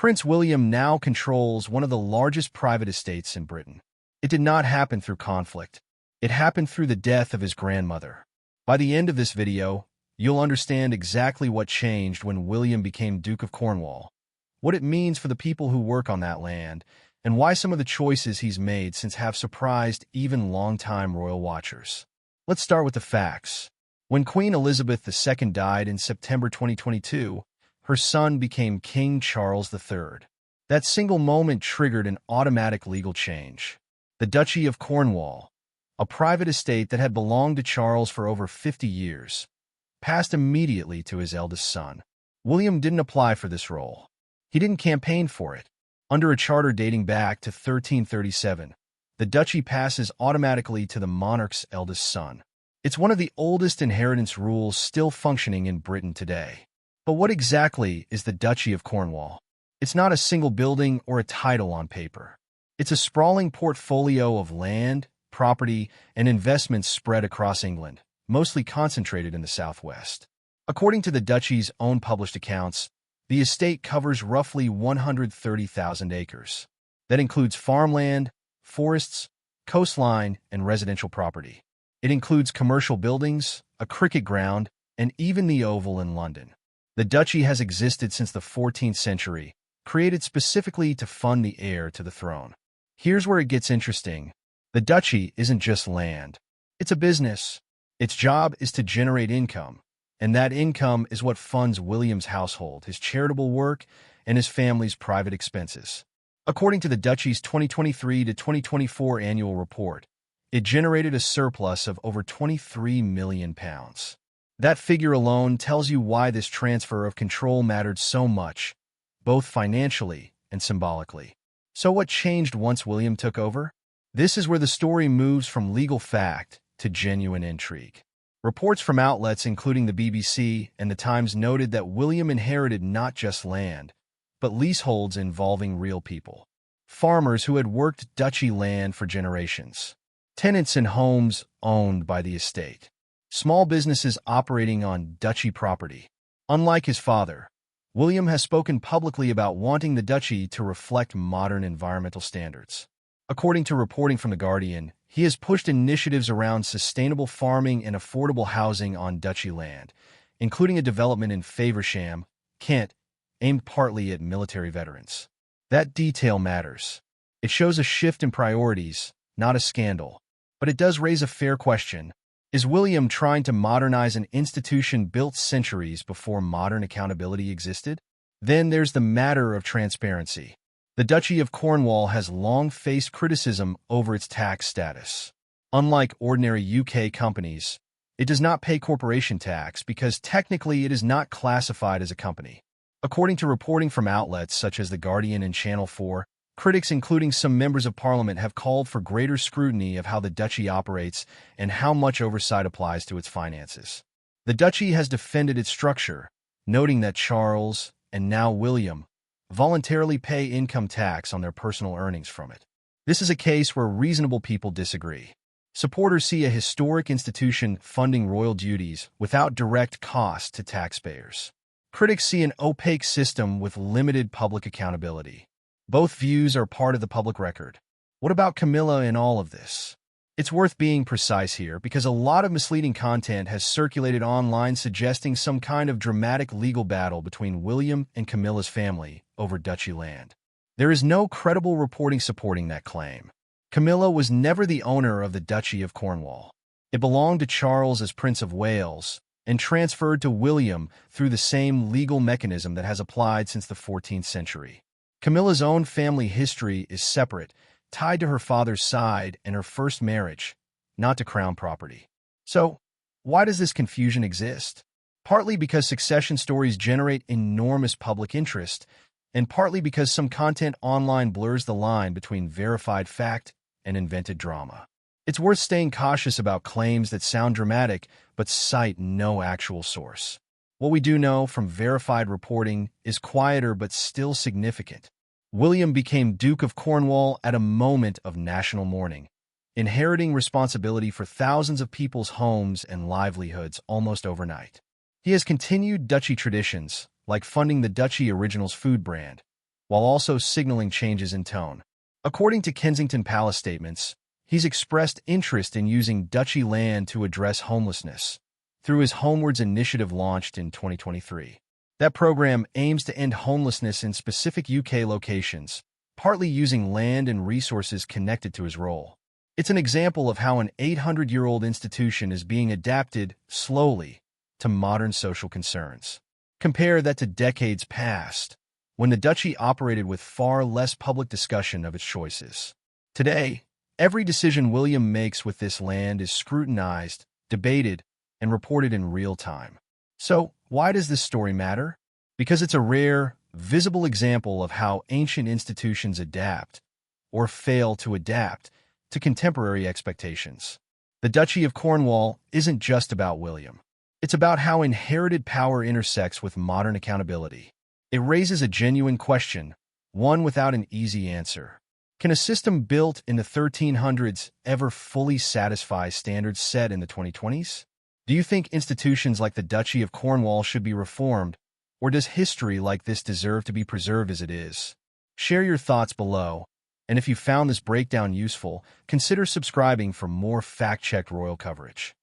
Prince William now controls one of the largest private estates in Britain. It did not happen through conflict. It happened through the death of his grandmother. By the end of this video, you'll understand exactly what changed when William became Duke of Cornwall, what it means for the people who work on that land, and why some of the choices he's made since have surprised even longtime royal watchers. Let's start with the facts. When Queen Elizabeth II died in September 2022, her son became King Charles III. That single moment triggered an automatic legal change. The Duchy of Cornwall, a private estate that had belonged to Charles for over 50 years, passed immediately to his eldest son. William didn't apply for this role. He didn't campaign for it. Under a charter dating back to 1337, the duchy passes automatically to the monarch's eldest son. It's one of the oldest inheritance rules still functioning in Britain today. But what exactly is the Duchy of Cornwall? It's not a single building or a title on paper. It's a sprawling portfolio of land, property, and investments spread across England, mostly concentrated in the southwest. According to the duchy's own published accounts, the estate covers roughly 130,000 acres. That includes farmland, forests, coastline, and residential property. It includes commercial buildings, a cricket ground, and even the Oval in London. The duchy has existed since the 14th century, created specifically to fund the heir to the throne. Here's where it gets interesting. The duchy isn't just land. It's a business. Its job is to generate income, and that income is what funds William's household, his charitable work, and his family's private expenses. According to the duchy's 2023 to 2024 annual report, it generated a surplus of over £23 million. That figure alone tells you why this transfer of control mattered so much, both financially and symbolically. So what changed once William took over? This is where the story moves from legal fact to genuine intrigue. Reports from outlets including the BBC and the Times noted that William inherited not just land, but leaseholds involving real people. Farmers who had worked duchy land for generations. Tenants in homes owned by the estate. Small businesses operating on duchy property. Unlike his father, William has spoken publicly about wanting the duchy to reflect modern environmental standards. According to reporting from The Guardian, he has pushed initiatives around sustainable farming and affordable housing on duchy land, including a development in Faversham, Kent, aimed partly at military veterans. That detail matters. It shows a shift in priorities, not a scandal. But it does raise a fair question. Is William trying to modernize an institution built centuries before modern accountability existed? Then there's the matter of transparency. The Duchy of Cornwall has long faced criticism over its tax status. Unlike ordinary UK companies, it does not pay corporation tax because technically it is not classified as a company. According to reporting from outlets such as The Guardian and Channel 4, critics, including some members of parliament, have called for greater scrutiny of how the duchy operates and how much oversight applies to its finances. The duchy has defended its structure, noting that Charles, and now William, voluntarily pay income tax on their personal earnings from it. This is a case where reasonable people disagree. Supporters see a historic institution funding royal duties without direct cost to taxpayers. Critics see an opaque system with limited public accountability. Both views are part of the public record. What about Camilla in all of this? It's worth being precise here because a lot of misleading content has circulated online suggesting some kind of dramatic legal battle between William and Camilla's family over duchy land. There is no credible reporting supporting that claim. Camilla was never the owner of the Duchy of Cornwall. It belonged to Charles as Prince of Wales and transferred to William through the same legal mechanism that has applied since the 14th century. Camilla's own family history is separate, tied to her father's side and her first marriage, not to crown property. So, why does this confusion exist? Partly because succession stories generate enormous public interest, and partly because some content online blurs the line between verified fact and invented drama. It's worth staying cautious about claims that sound dramatic but cite no actual source. What we do know from verified reporting is quieter but still significant. William became Duke of Cornwall at a moment of national mourning, inheriting responsibility for thousands of people's homes and livelihoods almost overnight. He has continued duchy traditions, like funding the Duchy Originals food brand, while also signaling changes in tone. According to Kensington Palace statements, he's expressed interest in using duchy land to address homelessness through his Homewards initiative launched in 2023. That program aims to end homelessness in specific UK locations, partly using land and resources connected to his role. It's an example of how an 800-year-old institution is being adapted slowly to modern social concerns. Compare that to decades past, when the duchy operated with far less public discussion of its choices. Today, every decision William makes with this land is scrutinized, debated, and reported in real time. So, why does this story matter? Because it's a rare, visible example of how ancient institutions adapt, or fail to adapt, to contemporary expectations. The Duchy of Cornwall isn't just about William. It's about how inherited power intersects with modern accountability. It raises a genuine question, one without an easy answer. Can a system built in the 1300s ever fully satisfy standards set in the 2020s? Do you think institutions like the Duchy of Cornwall should be reformed, or does history like this deserve to be preserved as it is? Share your thoughts below, and if you found this breakdown useful, consider subscribing for more fact-checked royal coverage.